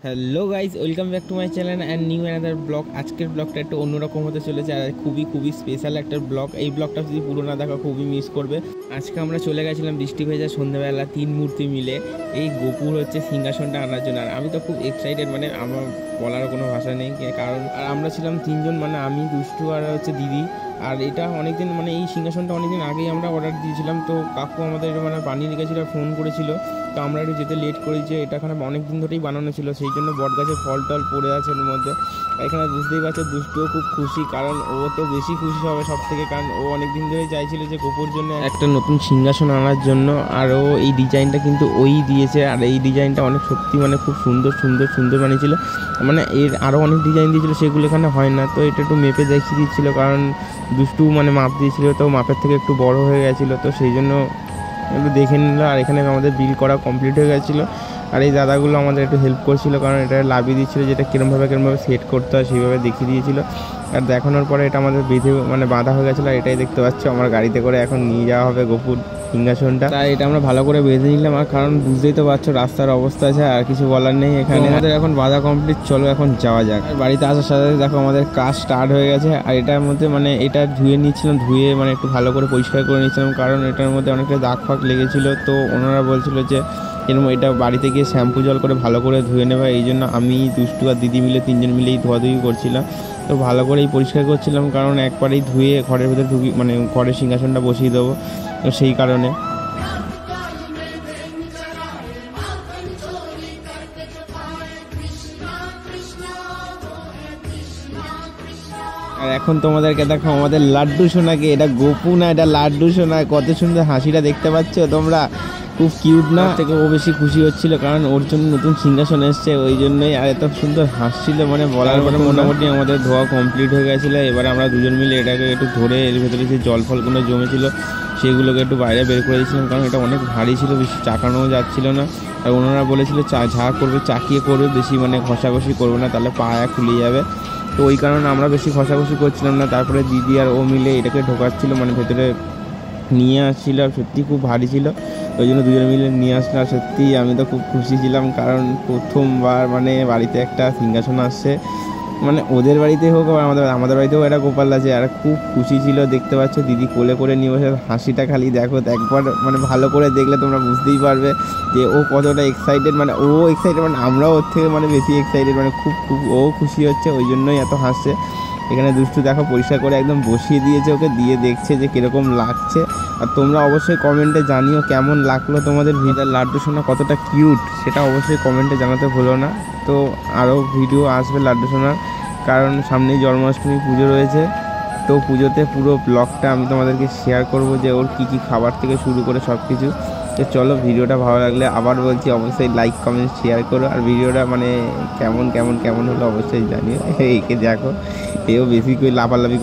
Hello guys, welcome back to my channel and new another blog. আজকের ব্লগটা একটু অন্যরকম হতে চলেছে আর খুবই স্পেশাল একটা ব্লগ। এই ব্লগটা যদি পুরো না দেখা খুবই মিস করবে। আজকে আমরা চলে গেছিলাম বৃষ্টি ভেজা সন্ধ্যাবেলা 3 মূর্তি মিলে এই গোপুর সিংহাসনটা আনার জন্য। আর আমি তো খুব এক্সাইটেড, মানে আমার বলার কোনো ভাষা নেই, কারণ আর আমরা ছিলাম 3 জন, মানে আমি, দুষ্টু আর দিদি। আর এটা অনেকদিন, মানে এই সিংহাসনটা অনেকদিন আগেই আমরা অর্ডার দিয়েছিলাম, তো কাকু আমাদের বানিয়ে রেখেছিল, ফোন করেছিল, তো আমরা একটু যেতে লেট করেছি। এটা এখানে অনেক দিন ধরেই বানানো ছিল, সেই জন্য বট গাছের ফল টল পড়ে আছে এর মধ্যে। এখানে বুঝতেই পারছো দুষ্টুও খুব খুশি, কারণ ও তো বেশি খুশি হবে সব থেকে, কারণ ও অনেক দিন ধরে চাইছিল যে গোপুর জন্য একটা নতুন সিংহাসন আনার জন্য। আর ও এই ডিজাইনটা কিন্তু ওই দিয়েছে, আর এই ডিজাইনটা অনেক সত্যি খুব সুন্দর বানিয়েছিল। এর আরও অনেক ডিজাইন দিয়েছিল, সেগুলো এখানে হয় না, তো এটা একটু মেপে দেখিয়ে দিচ্ছিল, কারণ দুষ্টু মাপ দিয়েছিল, তো মাপের থেকে একটু বড় হয়ে গেছিলো, তো সেই জন্য একটু দেখে নিল। আর এখানে আমাদের বিল করা কমপ্লিট হয়ে গেছিলো, আর এই দাদাগুলো আমাদের একটু হেল্প করছিল, কারণ এটা লাভিয়ে দিচ্ছিলো, যেটা কীরমভাবে সেট করতে হয় সেইভাবে দেখিয়ে দিয়েছিলো। আর দেখানোর পরে এটা আমাদের বেঁধে বাঁধা হয়ে গেছিলো। আর এটাই দেখতে পাচ্ছি আমার গাড়িতে করে এখন নিয়ে যাওয়া হবে গোপুর সিংহাসনটা। তাই এটা আমরা ভালো করে বেঁধে নিলাম, আর কারণ বুঝতেই তো পারছো রাস্তার অবস্থা আছে, আর কিছু বলার নেই। এখানে আমাদের এখন বাঁধা কমপ্লিট, চলো এখন যাওয়া যাক। আর বাড়িতে আসার সাথে দেখো আমাদের কাজ স্টার্ট হয়ে গেছে। আর এটার মধ্যে এটা ধুয়ে নিচ্ছিলাম, ধুয়ে একটু ভালো করে পরিষ্কার করে নিচ্ছিলাম, কারণ এটার মধ্যে অনেকটা দাগ ফাগ লেগেছিল। তো ওনারা বলছিল যে এরকম এটা বাড়িতে গিয়ে শ্যাম্পু জল করে ভালো করে ধুয়ে নেবে, এই জন্য আমি, দুষ্টু আর দিদি মিলে 3 জন মিলেই ধোয়াধুয়ি করছিলাম। তো ভালো করেই পরিষ্কার করছিলাম, কারণ একবারেই ধুয়ে ঘরের ভেতরে ঘরের সিংহাসনটা বসিয়ে দেবো, তো সেই কারণে। আর এখন তোমাদেরকে দেখো আমাদের লাড্ডু সোনাকে, এটা গোপু না, এটা লাড্ডু সোনা। কত সুন্দর হাসিটা দেখতে পাচ্ছ তোমরা, খুব কিউট না? থেকে ও বেশি খুশি হচ্ছিল, কারণ ওর জন্য নতুন সিংহাসন এসছে, ওই জন্যই। আর এত সুন্দর হাসছিল, বলার পরে মোটামুটি আমাদের ধোয়া কমপ্লিট হয়ে গেছিলো। এবার আমরা 2 জন মিলে এটাকে একটু ধরে এর ভেতরে যে জল ফলগুলো জমেছিল সেগুলোকে একটু বাইরে বের করে দিয়েছিলাম, কারণ এটা অনেক ভারী ছিল, বেশি চাকানোও যাচ্ছিল না। আর ওনারা বলেছিল ঝা করবে, চাকিয়ে করবে, বেশি ঘষাঘষি করবে না, তাহলে পায়া খুলে যাবে। তো ওই কারণে আমরা বেশি ঘষাঘষি করছিলাম না। তারপরে দিদি আর ও মিলে এটাকে ঢোকাচ্ছিল, ভেতরে নিয়ে আসছিল। সত্যি খুব ভারী ছিল, ওই জন্য 2 জন মিলে নিয়ে আসলাম। সত্যি আমি তো খুব খুশি ছিলাম, কারণ প্রথমবার বাড়িতে একটা সিংহাসন আসছে, ওদের বাড়িতে হোক আর আমাদের বাড়িতেও একটা গোপাল আছে। আর খুব খুশি ছিল, দেখতে পাচ্ছ দিদি কোলে করে নিয়ে বসে, হাসিটা খালি দেখো একবার, ভালো করে দেখলে তোমরা বুঝতেই পারবে যে ও কতটা এক্সাইটেড। ও এক্সাইটেড, আমরাও ওর থেকে বেশি এক্সাইটেড, খুব ও খুশি হচ্ছে, ওই জন্যই এত হাসছে। এখানে দুষ্টু দেখো পরিষ্কার করে একদম বসিয়ে দিয়েছে, ওকে দিয়ে দেখছে যে কীরকম লাগছে। আর তোমরা অবশ্যই কমেন্টে জানিও কেমন লাগলো তোমাদের ভিডিও। লাড্ডু সোনা কতটা কিউট সেটা অবশ্যই কমেন্টে জানাতে ভুলো না। তো আরও ভিডিও আসবে লাড্ডু সোনার, কারণ সামনেই জন্মাষ্টমী পুজো রয়েছে। তো পুজোতে পুরো ব্লগটা আমি তোমাদেরকে শেয়ার করব, যে ওর কী খাবার থেকে শুরু করে সব কিছু। তো চলো, ভিডিওটা ভালো লাগলে আবার বলছি অবশ্যই লাইক কমেন্ট শেয়ার করো। আর ভিডিওটা কেমন হলো অবশ্যই জানিও। একে দেখো, এও বেশি করে লাফালাফি